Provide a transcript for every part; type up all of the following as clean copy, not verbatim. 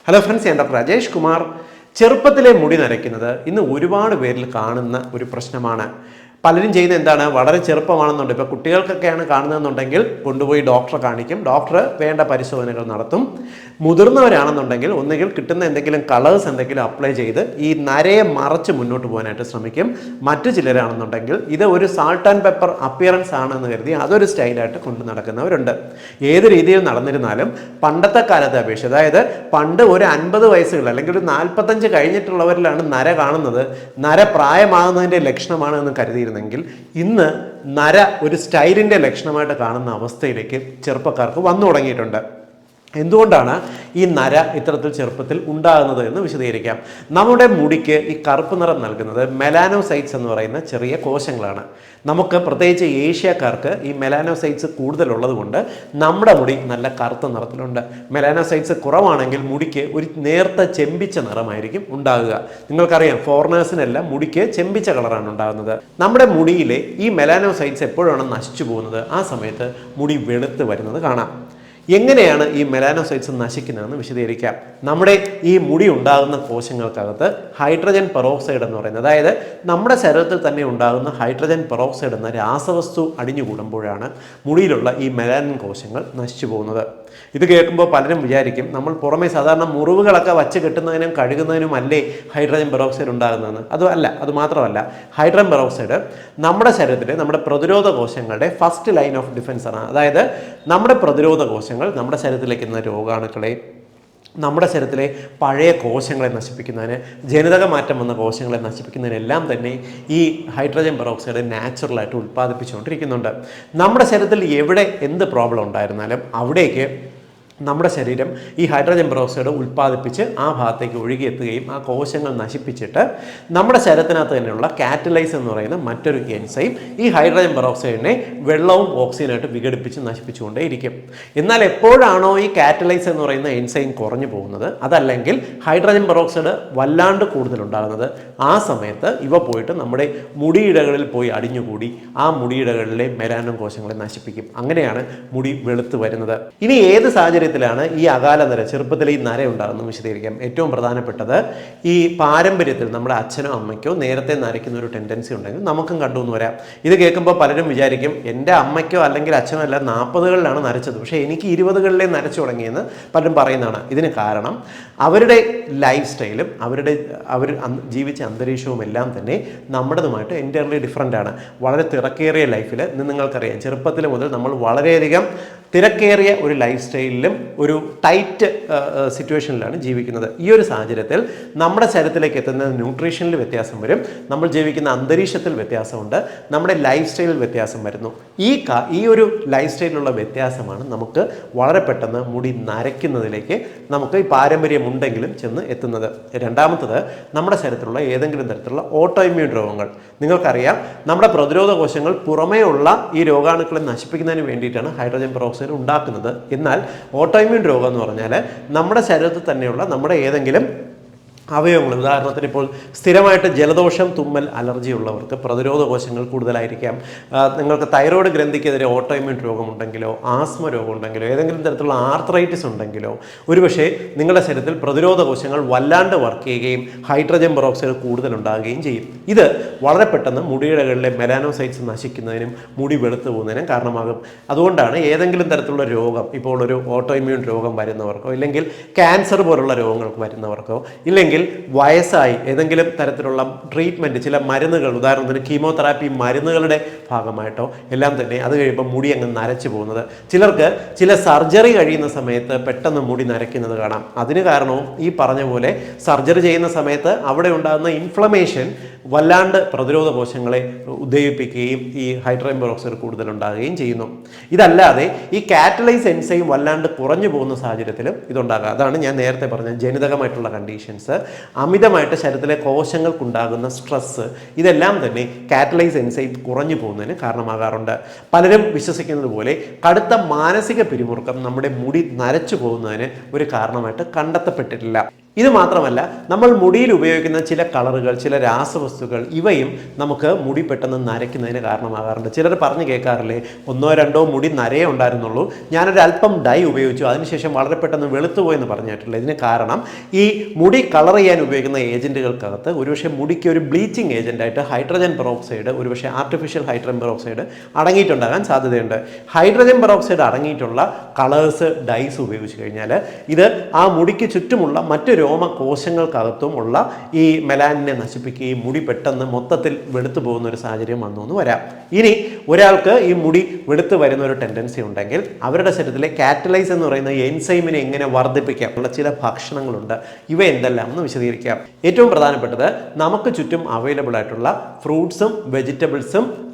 Hello friends, ഞാൻ doctor Rajesh Kumar. ചെറുപ്പത്തിലെ മുടി നരയ്ക്കുന്നത് ഇന്ന് ഒരുപാട് പേരിൽ കാണുന്ന ഒരു പ്രശ്നമാണ്. പലരും ചെയ്യുന്ന എന്താണ്, വളരെ ചെറുപ്പമാണെന്നുണ്ട്, ഇപ്പോൾ കുട്ടികൾക്കൊക്കെയാണ് കാണുന്നതെന്നുണ്ടെങ്കിൽ കൊണ്ടുപോയി ഡോക്ടറെ കാണിക്കും. ഡോക്ടർ വേണ്ട പരിശോധനകൾ നടത്തും. മുതിർന്നവരാണെന്നുണ്ടെങ്കിൽ ഒന്നുകിൽ കിട്ടുന്ന എന്തെങ്കിലും കളേഴ്സ് എന്തെങ്കിലും അപ്ലൈ ചെയ്ത് ഈ നരയെ മറച്ച് മുന്നോട്ട് പോകാനായിട്ട് ശ്രമിക്കും. മറ്റു ചിലരാണെന്നുണ്ടെങ്കിൽ ഇത് ഒരു സാൾട്ട് ആൻഡ് പെപ്പർ അപ്പിയറൻസ് ആണെന്ന് കരുതി അതൊരു സ്റ്റൈലായിട്ട് കൊണ്ടു നടക്കുന്നവരുണ്ട്. ഏത് രീതിയിൽ നടന്നിരുന്നാലും പണ്ടത്തെ കാലത്തെ അപേക്ഷിച്ച്, അതായത് പണ്ട് ഒരു 50 വയസ്സുകൾ അല്ലെങ്കിൽ ഒരു 45 കഴിഞ്ഞിട്ടുള്ളവരിലാണ് നര കാണുന്നത്, നര പ്രായമാകുന്നതിൻ്റെ ലക്ഷണമാണ് എന്ന് കരുതിയിരുന്നെങ്കിൽ ഇന്ന് നര ഒരു സ്റ്റൈലിൻ്റെ ലക്ഷണമായിട്ട് കാണുന്ന അവസ്ഥയിലേക്ക് ചെറുപ്പക്കാർക്ക് വന്നു തുടങ്ങിയിട്ടുണ്ട്. എന്തുകൊണ്ടാണ് ഈ നര ഇത്തരത്തിൽ ചെറുപ്പത്തിൽ ഉണ്ടാകുന്നത് എന്ന് വിശദീകരിക്കാം. നമ്മുടെ മുടിക്ക് ഈ കറുപ്പ് നിറം നൽകുന്നത് മെലാനോസൈറ്റ്സ് എന്ന് പറയുന്ന ചെറിയ കോശങ്ങളാണ്. നമുക്ക് പ്രത്യേകിച്ച് ഏഷ്യക്കാർക്ക് ഈ മെലാനോസൈറ്റ്സ് കൂടുതലുള്ളത് കൊണ്ട് നമ്മുടെ മുടി നല്ല കറുത്ത നിറത്തിലുണ്ട്. മെലാനോസൈറ്റ്സ് കുറവാണെങ്കിൽ മുടിക്ക് ഒരു നേർത്ത ചെമ്പിച്ച നിറമായിരിക്കും ഉണ്ടാകുക. നിങ്ങൾക്കറിയാം, ഫോറിനേഴ്സിനെല്ലാം മുടിക്ക് ചെമ്പിച്ച കളറാണ് ഉണ്ടാകുന്നത്. നമ്മുടെ മുടിയിലെ ഈ മെലാനോസൈറ്റ്സ് എപ്പോഴാണ് നശിച്ചു പോകുന്നത്, ആ സമയത്ത് മുടി വെളുത്ത് വരുന്നത് കാണാം. എങ്ങനെയാണ് ഈ മെലാനോസൈറ്റ്സ് നശിക്കുന്നതെന്ന് വിശദീകരിക്കാം. നമ്മുടെ ഈ മുടി ഉണ്ടാകുന്ന കോശങ്ങൾക്കകത്ത് ഹൈഡ്രജൻ പെറോക്സൈഡ് എന്ന് പറയുന്നത്, അതായത് നമ്മുടെ ശരീരത്തിൽ തന്നെ ഉണ്ടാകുന്ന ഹൈഡ്രജൻ പെറോക്സൈഡ് എന്ന രാസവസ്തു അടിഞ്ഞുകൂടുമ്പോഴാണ് മുടിയിലുള്ള ഈ മെലാനിൻ കോശങ്ങൾ നശിച്ചു പോകുന്നത്. ഇത് കേൾക്കുമ്പോൾ പലരും വിചാരിക്കും, നമ്മൾ പുറമേ സാധാരണ മുറിവുകളൊക്കെ വച്ച് കെട്ടുന്നതിനും കഴുകുന്നതിനും അല്ലേ ഹൈഡ്രജൻ പെറോക്സൈഡ് ഉണ്ടാകുന്നതെന്ന്. അത് മാത്രമല്ല, ഹൈഡ്രജൻ പെറോക്സൈഡ് നമ്മുടെ ശരീരത്തിലെ നമ്മുടെ പ്രതിരോധ കോശങ്ങളുടെ ഫസ്റ്റ് ലൈൻ ഓഫ് ഡിഫൻസ് ആണ്. അതായത് നമ്മുടെ പ്രതിരോധ കോശങ്ങൾ നമ്മുടെ ശരീരത്തിലേക്ക് എത്തുന്ന രോഗാണുക്കളെ, നമ്മുടെ ശരീരത്തിലെ പഴയ കോശങ്ങളെ നശിപ്പിക്കുന്നതിന്, ജനിതക മാറ്റം വന്ന കോശങ്ങളെ നശിപ്പിക്കുന്നതിനെല്ലാം തന്നെ ഈ ഹൈഡ്രജൻ പെറോക്സൈഡ് നാച്ചുറലായിട്ട് ഉൽപ്പാദിപ്പിച്ചുകൊണ്ടിരിക്കുന്നുണ്ട്. നമ്മുടെ ശരീരത്തിൽ എവിടെ എന്ത് പ്രോബ്ലം ഉണ്ടായിരുന്നാലും അവിടേക്ക് നമ്മുടെ ശരീരം ഈ ഹൈഡ്രജൻ പെറോക്സൈഡ് ഉൽപ്പാദിപ്പിച്ച് ആ ഭാഗത്തേക്ക് ഒഴുകിയെത്തുകയും ആ കോശങ്ങൾ നശിപ്പിച്ചിട്ട് നമ്മുടെ ശരീരത്തിനകത്ത് തന്നെയുള്ള കാറ്റലൈസ് എന്ന് പറയുന്ന മറ്റൊരു എൻസൈം ഈ ഹൈഡ്രജൻ പെറോക്സൈഡിനെ വെള്ളവും ഓക്സിജനായിട്ട് വിഘടിപ്പിച്ച് നശിപ്പിച്ചുകൊണ്ടേയിരിക്കും. എന്നാൽ എപ്പോഴാണോ ഈ കാറ്റലൈസ് എന്ന് പറയുന്ന എൻസൈം കുറഞ്ഞു പോകുന്നത്, അതല്ലെങ്കിൽ ഹൈഡ്രജൻ പെറോക്സൈഡ് വല്ലാണ്ട് കൂടുതലുണ്ടാകുന്നത്, ആ സമയത്ത് ഇവ പോയിട്ട് നമ്മുടെ മുടിയിഴകളിൽ പോയി അടിഞ്ഞുകൂടി ആ മുടിയിഴകളിലെ മെലാനിൻ കോശങ്ങളെ നശിപ്പിക്കും. അങ്ങനെയാണ് മുടി വെളുത്ത് വരുന്നത്. ഇനി ഏത് സാഹചര്യത്തിലാണ് ഈ അകാല നര, ചെറുപ്പത്തിൽ ഈ നര ഉണ്ടാകുന്നത് വിശദീകരിക്കാം. ഏറ്റവും പ്രധാനപ്പെട്ടത്, ഈ പാരമ്പര്യത്തിൽ നമ്മുടെ അച്ഛനോ അമ്മയ്ക്കോ നേരത്തെ നരയ്ക്കുന്ന ഒരു ടെൻഡൻസി ഉണ്ടെങ്കിൽ നമുക്കും കണ്ടുവന്ന് വരാം. ഇത് കേൾക്കുമ്പോൾ പലരും വിചാരിക്കും, എൻ്റെ അമ്മയ്ക്കോ അല്ലെങ്കിൽ അച്ഛനോ അല്ല 40കളിലാണ് നരച്ചത്, പക്ഷേ എനിക്ക് 20കളിലേ നരച്ചു തുടങ്ങിയെന്ന് പലരും പറയുന്നതാണ്. ഇതിന് കാരണം അവരുടെ ലൈഫ് സ്റ്റൈലും അവർ ജീവിച്ച അന്തരീക്ഷവും എല്ലാം തന്നെ നമ്മുടേതുമായിട്ട് എൻറ്റയർലി ഡിഫറൻ്റ് ആണ്. വളരെ തിരക്കേറിയ ലൈഫിൽ ഇന്ന് നിങ്ങൾക്കറിയാം, ചെറുപ്പത്തിൽ മുതൽ നമ്മൾ വളരെയധികം തിരക്കേറിയ ഒരു ലൈഫ് സ്റ്റൈലിലും ഒരു ടൈറ്റ് സിറ്റുവേഷനിലാണ് ജീവിക്കുന്നത്. ഈ ഒരു സാഹചര്യത്തിൽ നമ്മുടെ ശരീരത്തിലേക്ക് എത്തുന്ന ന്യൂട്രീഷനിൽ വ്യത്യാസം വരും, നമ്മൾ ജീവിക്കുന്ന അന്തരീക്ഷത്തിൽ വ്യത്യാസമുണ്ട്, നമ്മുടെ ലൈഫ് സ്റ്റൈലിൽ വ്യത്യാസം വരുന്നു. ഈ ഒരു ലൈഫ് സ്റ്റൈലിലുള്ള വ്യത്യാസമാണ് നമുക്ക് വളരെ പെട്ടെന്ന് മുടി നരയ്ക്കുന്നതിലേക്ക് നമുക്ക് ഈ പാരമ്പര്യം ഉണ്ടെങ്കിലും ചെന്ന് എത്തുന്നത്. രണ്ടാമത്തത്, നമ്മുടെ ശരീരത്തിലുള്ള ഏതെങ്കിലും തരത്തിലുള്ള ഓട്ടോ ഇമ്മ്യൂൺ രോഗങ്ങൾ. നിങ്ങൾക്കറിയാം, നമ്മുടെ പ്രതിരോധ കോശങ്ങൾ പുറമേ ഉള്ള ഈ രോഗാണുക്കളെ നശിപ്പിക്കുന്നതിന് വേണ്ടിയിട്ടാണ് ഹൈഡ്രജൻ പെറോക്സൈഡ് ഉണ്ടാക്കുന്നത്. എന്നാൽ ഓട്ടോഇമ്മ്യൂൺ രോഗം എന്ന് പറഞ്ഞാൽ നമ്മുടെ ശരീരത്തിൽ തന്നെയുള്ള നമ്മുടെ ഏതെങ്കിലും അവയവങ്ങൾ, ഉദാഹരണത്തിന് ഇപ്പോൾ സ്ഥിരമായിട്ട് ജലദോഷം, തുമ്മൽ, അലർജി ഉള്ളവർക്ക് പ്രതിരോധ കോശങ്ങൾ കൂടുതലായിരിക്കാം. നിങ്ങൾക്ക് തൈറോയ്ഡ് ഗ്രന്ഥിക്കെതിരെ ഓട്ടോഇമ്മ്യൂൺ രോഗമുണ്ടെങ്കിലോ ആസ്മ രോഗമുണ്ടെങ്കിലോ ഏതെങ്കിലും തരത്തിലുള്ള ആർത്രൈറ്റിസ് ഉണ്ടെങ്കിലോ ഒരുപക്ഷെ നിങ്ങളുടെ ശരീരത്തിൽ പ്രതിരോധ കോശങ്ങൾ വല്ലാണ്ട് വർക്ക് ചെയ്യുകയും ഹൈഡ്രജൻ പെറോക്സൈഡ് കൂടുതലുണ്ടാകുകയും ചെയ്യും. ഇത് വളരെ പെട്ടെന്ന് മുടിയിഴകളിലെ മെലാനോസൈറ്റ്സ് നശിക്കുന്നതിനും മുടി വെളുത്തു പോകുന്നതിനും കാരണമാകും. അതുകൊണ്ടാണ് ഏതെങ്കിലും തരത്തിലുള്ള രോഗം, ഇപ്പോൾ ഒരു ഓട്ടോഇമ്മ്യൂൺ രോഗം വരുന്നവർക്കോ ഇല്ലെങ്കിൽ ക്യാൻസർ പോലുള്ള രോഗങ്ങൾക്ക് വരുന്നവർക്കോ ഇല്ലെങ്കിൽ വയസ്സായി ഏതെങ്കിലും തരത്തിലുള്ള ട്രീറ്റ്മെൻറ്റ്, ചില മരുന്നുകൾ, ഉദാഹരണത്തിന് കീമോതെറാപ്പി മരുന്നുകളുടെ ഭാഗമായിട്ടോ എല്ലാം തന്നെ അത് കഴിയുമ്പോൾ മുടി അങ്ങ് നരച്ചു പോകുന്നത്. ചിലർക്ക് ചില സർജറി കഴിയുന്ന സമയത്ത് പെട്ടെന്ന് മുടി നരയ്ക്കുന്നത് കാണാം. അതിന് കാരണവും ഈ പറഞ്ഞ പോലെ സർജറി ചെയ്യുന്ന സമയത്ത് അവിടെ ഉണ്ടാകുന്ന ഇൻഫ്ലമേഷൻ വല്ലാണ്ട് പ്രതിരോധ കോശങ്ങളെ ഉദ്ദീപിപ്പിക്കുകയും ഈ ഹൈഡ്രജൻ പെറോക്സൈഡ് കൂടുതലുണ്ടാകുകയും ചെയ്യുന്നു. ഇതല്ലാതെ ഈ കാറ്റലൈസ് എൻസൈം വല്ലാണ്ട് കുറഞ്ഞു പോകുന്ന സാഹചര്യത്തിലും ഇതുണ്ടാകുക. അതാണ് ഞാൻ നേരത്തെ പറഞ്ഞ ജനിതകമായിട്ടുള്ള കണ്ടീഷൻസ്, അമിതമായിട്ട് ശരീരത്തിലെ കോശങ്ങൾക്കുണ്ടാകുന്ന സ്ട്രെസ്സ്, ഇതെല്ലാം തന്നെ കാറ്റലൈസ് എൻസൈം കുറഞ്ഞു പോകുന്നതിന് കാരണമാകാറുണ്ട്. പലരും വിശ്വസിക്കുന്നത് പോലെ കടുത്ത മാനസിക പിരിമുറുക്കം നമ്മുടെ മുടി നരച്ചു പോകുന്നതിന് ഒരു കാരണമായിട്ട് കണ്ടെത്തപ്പെട്ടിട്ടില്ല. ഇത് മാത്രമല്ല, നമ്മൾ മുടിയിൽ ഉപയോഗിക്കുന്ന ചില കളറുകൾ, ചില രാസവസ്തുക്കൾ, ഇവയും നമുക്ക് മുടി പെട്ടെന്ന് നരയ്ക്കുന്നതിന് കാരണമാകാറുണ്ട്. ചിലർ പറഞ്ഞു കേൾക്കാറില്ലേ, 1-2 മുടി നരയേ ഉണ്ടായിരുന്നുള്ളൂ, ഞാനൊരു അല്പം ഡൈ ഉപയോഗിച്ചു, അതിനുശേഷം വളരെ പെട്ടെന്ന് വെളുത്തുപോയെന്ന് പറഞ്ഞിട്ടില്ല. ഇതിന് കാരണം ഈ മുടി കളർ ചെയ്യാൻ ഉപയോഗിക്കുന്ന ഏജന്റുകൾക്കകത്ത് ഒരുപക്ഷെ മുടിക്ക് ഒരു ബ്ലീച്ചിങ് ഏജന്റായിട്ട് ഹൈഡ്രജൻ പെറോക്സൈഡ്, ഒരുപക്ഷെ ആർട്ടിഫിഷ്യൽ ഹൈഡ്രജൻ പെറോക്സൈഡ് അടങ്ങിയിട്ടുണ്ടാകാൻ സാധ്യതയുണ്ട്. ഹൈഡ്രജൻ പെറോക്സൈഡ് അടങ്ങിയിട്ടുള്ള കളേഴ്സ്, ഡൈസ് ഉപയോഗിച്ച് കഴിഞ്ഞാൽ ഇത് ആ മുടിക്ക് ചുറ്റുമുള്ള മറ്റു രോമകോശങ്ങൾക്കകത്തും ഉള്ള ഈ മെലാനിനെ നശിപ്പിക്കുകയും മുടി പെട്ടെന്ന് മൊത്തത്തിൽ വെളുത്തു പോകുന്ന ഒരു സാഹചര്യം വന്നു എന്ന് വരാം. ഇനി ഒരാൾക്ക് ഈ മുടി വെളുത്ത് വരുന്ന ഒരു ടെൻഡൻസി ഉണ്ടെങ്കിൽ അവരുടെ ശരീരത്തിലെ കാറ്റലൈസ് എന്ന് പറയുന്ന എൻസൈമിനെ എങ്ങനെ വർദ്ധിപ്പിക്കാം ഉള്ള ചില ഭക്ഷണങ്ങളുണ്ട്. ഇവ എന്തെല്ലാം എന്ന് വിശദീകരിക്കാം. ഏറ്റവും പ്രധാനപ്പെട്ടത്, നമുക്ക് ചുറ്റും അവൈലബിൾ ആയിട്ടുള്ള ഫ്രൂട്ട്സും വെജിറ്റബിൾസും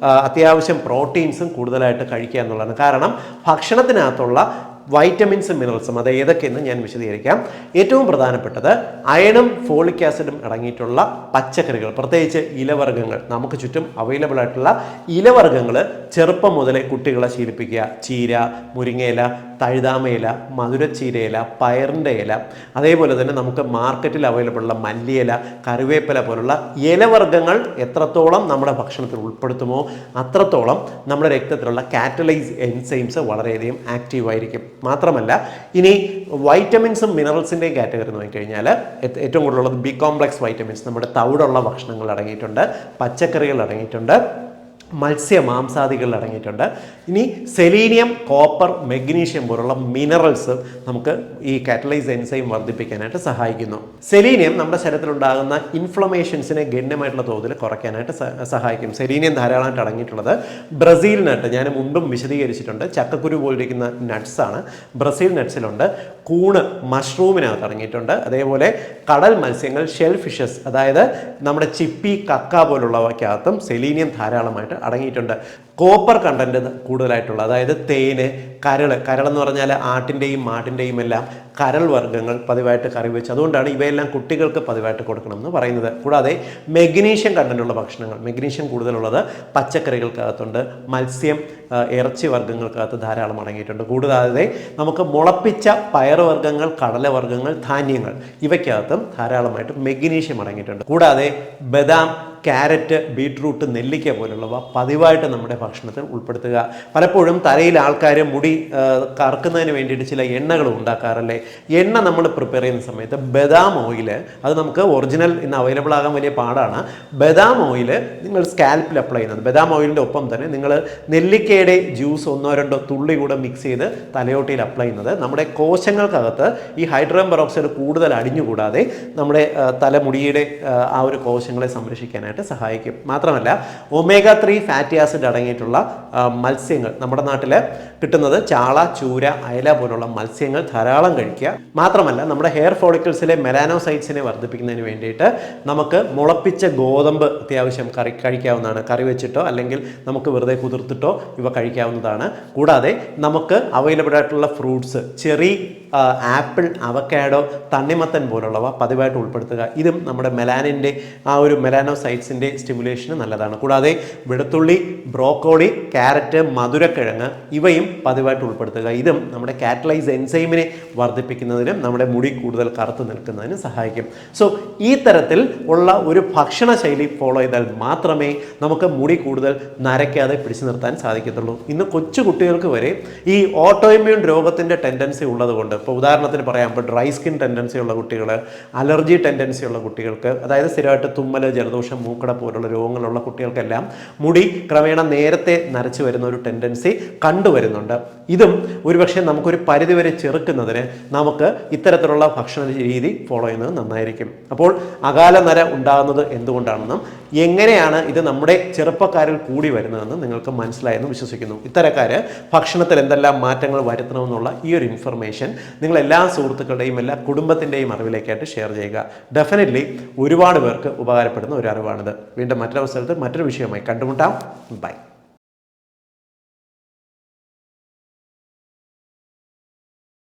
അത്യാവശ്യം പ്രോട്ടീൻസും കൂടുതലായിട്ട് കഴിക്കുക എന്നുള്ളതാണ്. കാരണം ഭക്ഷണത്തിനകത്തുള്ള വൈറ്റമിൻസും മിനറൽസും അത് ഏതൊക്കെയെന്ന് ഞാൻ വിശദീകരിക്കാം. ഏറ്റവും പ്രധാനപ്പെട്ടത് അയണും ഫോളിക് ആസിഡും അടങ്ങിയിട്ടുള്ള പച്ചക്കറികൾ, പ്രത്യേകിച്ച് ഇലവർഗ്ഗങ്ങൾ. നമുക്ക് ചുറ്റും അവൈലബിൾ ആയിട്ടുള്ള ഇലവർഗ്ഗങ്ങൾ ചെറുപ്പം മുതലേ കുട്ടികളെ ശീലിപ്പിക്കുക. ചീര, മുരിങ്ങയില, തഴുതാമയില, മധുരച്ചീരയില, പയറിൻ്റെ ഇല, അതേപോലെ തന്നെ നമുക്ക് മാർക്കറ്റിൽ അവൈലബിൾ ഉള്ള മല്ലിയില, കറിവേപ്പില പോലുള്ള ഇലവർഗ്ഗങ്ങൾ എത്രത്തോളം നമ്മുടെ ഭക്ഷണത്തിൽ ഉൾപ്പെടുത്തുമോ അത്രത്തോളം നമ്മുടെ രക്തത്തിലുള്ള കാറ്റലൈസ് എൻസൈംസ് വളരെയധികം ആക്റ്റീവായിരിക്കും. മാത്രമല്ല, ഇനി വൈറ്റമിൻസും മിനറൽസിൻ്റെയും കാറ്റഗറി നോക്കിക്കഴിഞ്ഞാൽ ഏറ്റവും കൂടുതലുള്ളത് ബി കോംപ്ലക്സ് വൈറ്റമിൻസ്, നമ്മുടെ തവിടുള്ള ഭക്ഷണങ്ങൾ അടങ്ങിയിട്ടുണ്ട്, പച്ചക്കറികൾ അടങ്ങിയിട്ടുണ്ട്, മത്സ്യമാംസാദികളിൽ അടങ്ങിയിട്ടുണ്ട്. ഇനി സെലീനിയം, കോപ്പർ, മെഗ്നീഷ്യം പോലുള്ള മിനറൽസ് നമുക്ക് ഈ കാറ്റലൈസ് എൻസൈം വർദ്ധിപ്പിക്കാനായിട്ട് സഹായിക്കുന്നു. സെലീനിയം നമ്മുടെ ശരീരത്തിലുണ്ടാകുന്ന ഇൻഫ്ലമേഷൻസിനെ ഗണ്യമായിട്ടുള്ള തോതിൽ കുറയ്ക്കാനായിട്ട് സഹായിക്കും. സെലീനിയം ധാരാളമായിട്ട് അടങ്ങിയിട്ടുള്ളത് ബ്രസീൽ നട്ട്, ഞാൻ മുമ്പും വിശദീകരിച്ചിട്ടുണ്ട്, ചക്കക്കുരു പോലിരിക്കുന്ന നട്ട്സാണ്. ബ്രസീൽ നട്ട്സിലുണ്ട്. കൂണ്, മഷ്റൂമിനകത്ത് അടങ്ങിയിട്ടുണ്ട്. അതേപോലെ കടൽ മത്സ്യങ്ങൾ, ഷെൽ ഫിഷസ്, അതായത് നമ്മുടെ ചിപ്പി, കക്ക പോലുള്ളവയ്ക്കകത്തും സെലീനിയം ധാരാളമായിട്ട് അടങ്ങിയിട്ടുണ്ട്. കോപ്പർ കണ്ടന്റ് കൂടുതലായിട്ടുള്ള, അതായത് തേന്, കരളെന്ന് പറഞ്ഞാൽ ആട്ടിൻ്റെയും മാട്ടിൻ്റെയും എല്ലാം കരൾ വർഗ്ഗങ്ങൾ പതിവായിട്ട് കറി വെച്ച്, അതുകൊണ്ടാണ് ഇവയെല്ലാം കുട്ടികൾക്ക് പതിവായിട്ട് കൊടുക്കണം എന്ന് പറയുന്നത്. കൂടാതെ മെഗ്നീഷ്യം കണ്ടന്റുള്ള ഭക്ഷണങ്ങൾ, മെഗ്നീഷ്യം കൂടുതലുള്ളത് പച്ചക്കറികൾക്കകത്തുണ്ട്, മത്സ്യം, ഇറച്ചി വർഗ്ഗങ്ങൾക്കകത്ത് ധാരാളം അടങ്ങിയിട്ടുണ്ട്. കൂടാതെ നമുക്ക് മുളപ്പിച്ച പയറുവർഗ്ഗങ്ങൾ, കടലവർഗ്ഗങ്ങൾ, ധാന്യങ്ങൾ ഇവയ്ക്കകത്തും ധാരാളമായിട്ട് മെഗ്നീഷ്യം അടങ്ങിയിട്ടുണ്ട്. കൂടാതെ ബദാം, ക്യാരറ്റ്, ബീട്രൂട്ട്, നെല്ലിക്ക പോലുള്ളവ പതിവായിട്ട് നമ്മുടെ ഭക്ഷണത്തിൽ ഉൾപ്പെടുത്തുക. പലപ്പോഴും തലയിൽ ആൾക്കാർ മുടി കറക്കുന്നതിന് വേണ്ടിയിട്ട് ചില എണ്ണകൾ ഉണ്ടാക്കാറല്ലേ. എണ്ണ നമ്മൾ പ്രിപ്പയർ ചെയ്യുന്ന സമയത്ത് ബദാം ഓയിൽ, അത് നമുക്ക് ഒറിജിനൽ ഇന്ന് അവൈലബിൾ ആകാൻ വലിയ പാടാണ്. ബദാം ഓയിൽ നിങ്ങൾ സ്കാൽപ്പിൽ അപ്ലൈ ചെയ്യുന്നത്, ബദാം ഓയിലിൻ്റെ ഒപ്പം തന്നെ നിങ്ങൾ നെല്ലിക്കയുടെ ജ്യൂസ് 1-2 തുള്ളി കൂടെ മിക്സ് ചെയ്ത് തലയോട്ടിയിൽ അപ്ലൈ ചെയ്യുന്നത് നമ്മുടെ കോശങ്ങൾക്കകത്ത് ഈ ഹൈഡ്രജൻ പെറോക്സൈഡ് കൂടുതൽ അടിഞ്ഞുകൂടാതെ നമ്മുടെ തലമുടിയുടെ ആ ഒരു കോശങ്ങളെ സംരക്ഷിക്കാനായിട്ട് സഹായിക്കും. മാത്രമല്ല, ഒമേഗ-3 ഫാറ്റി ആസിഡ് അടങ്ങിയിട്ടുള്ള മത്സ്യങ്ങൾ നമ്മുടെ നാട്ടിൽ കിട്ടുന്നത് ചാള, ചൂര, അയല പോലുള്ള മത്സ്യങ്ങൾ ധാരാളം കഴിക്കുക. മാത്രമല്ല, നമ്മുടെ ഹെയർ ഫോളിക്കിൾസിലെ മെലാനോസൈറ്റ്സിനെ വർദ്ധിപ്പിക്കുന്നതിന് വേണ്ടിയിട്ട് നമുക്ക് മുളപ്പിച്ച ഗോതമ്പ് അത്യാവശ്യം കഴിക്കാവുന്നതാണ്. കറി വെച്ചിട്ടോ അല്ലെങ്കിൽ നമുക്ക് വെറുതെ കുതിർത്തിട്ടോ ഇവ കഴിക്കാവുന്നതാണ്. കൂടാതെ നമുക്ക് അവൈലബിൾ ആയിട്ടുള്ള ഫ്രൂട്ട്സ്, ചെറി, ആപ്പിൾ, അവക്കാഡോ, തണ്ണിമത്തൻ പോലുള്ളവ പതിവായിട്ട് ഉൾപ്പെടുത്തുക. ഇതും നമ്മുടെ മെലാനിൻ്റെ ആ ഒരു മെലാനോസൈറ്റ്സിൻ്റെ സ്റ്റിമുലേഷന് നല്ലതാണ്. കൂടാതെ വെളുത്തുള്ളി, ബ്രോക്കോളി, ക്യാരറ്റ്, മധുരക്കിഴങ്ങ് ഇവയും പതിവായിട്ട് ഉൾപ്പെടുത്തുക. ഇതും നമ്മുടെ കാറ്റലൈസ് എൻസൈമിനെ വർദ്ധിപ്പിക്കുന്നതിനും നമ്മുടെ മുടി കൂടുതൽ കറുത്ത് നിൽക്കുന്നതിനും സഹായിക്കും. സോ ഈ തരത്തിൽ ഉള്ള ഒരു ഭക്ഷണ ശൈലി ഫോളോ ചെയ്താൽ മാത്രമേ നമുക്ക് മുടി കൂടുതൽ നരയ്ക്കാതെ പിടിച്ചു നിർത്താൻ സാധിക്കത്തുള്ളൂ. ഇന്ന് കൊച്ചു കുട്ടികൾക്ക് വരെ ഈ ഓട്ടോഇമ്മ്യൂൺ രോഗത്തിൻ്റെ ടെൻഡൻസി ഉള്ളതുകൊണ്ട്, ഇപ്പോൾ ഉദാഹരണത്തിന് പറയാം, ഇപ്പോൾ ഡ്രൈ സ്കിൻ ടെൻഡൻസി ഉള്ള കുട്ടികൾ, അലർജി ടെൻഡൻസി ഉള്ള കുട്ടികൾക്ക്, അതായത് സ്ഥിരമായിട്ട് തുമ്മൽ, ജലദോഷം, മൂക്കട പോലുള്ള രോഗങ്ങളുള്ള കുട്ടികൾക്കെല്ലാം മുടി ക്രമേണ നേരത്തെ നരച്ചു വരുന്ന ഒരു ടെൻഡൻസി കണ്ടുവരുന്നുണ്ട്. ഇതും ഒരുപക്ഷെ നമുക്കൊരു പരിധിവരെ ചെറുക്കുന്നതിന് നമുക്ക് ഇത്തരത്തിലുള്ള ഭക്ഷണ രീതി ഫോളോ ചെയ്യുന്നത് നന്നായിരിക്കും. അപ്പോൾ അകാല നര ഉണ്ടാകുന്നത് എന്തുകൊണ്ടാണെന്നും എങ്ങനെയാണ് ഇത് നമ്മുടെ ചെറുപ്പക്കാരിൽ കൂടി വരുന്നതെന്ന് നിങ്ങൾക്ക് മനസ്സിലായെന്ന് വിശ്വസിക്കുന്നു. ഇത്തരക്കാർ ഭക്ഷണത്തിൽ എന്തെല്ലാം മാറ്റങ്ങൾ വരുത്തണമെന്നുള്ള ഈ ഒരു ഇൻഫർമേഷൻ നിങ്ങൾ എല്ലാ സുഹൃത്തുക്കളുടെയും എല്ലാ കുടുംബത്തിൻ്റെയും അറിവിലേക്കായിട്ട് ഷെയർ ചെയ്യുക. ഡെഫിനറ്റ്ലി ഒരുപാട് പേർക്ക് ഉപകാരപ്പെടുന്ന ഒരു അറിവാണിത്. വീണ്ടും മറ്റൊരു അവസരത്തിൽ മറ്റൊരു വിഷയമായി കണ്ടുമുട്ടാം. ബൈ.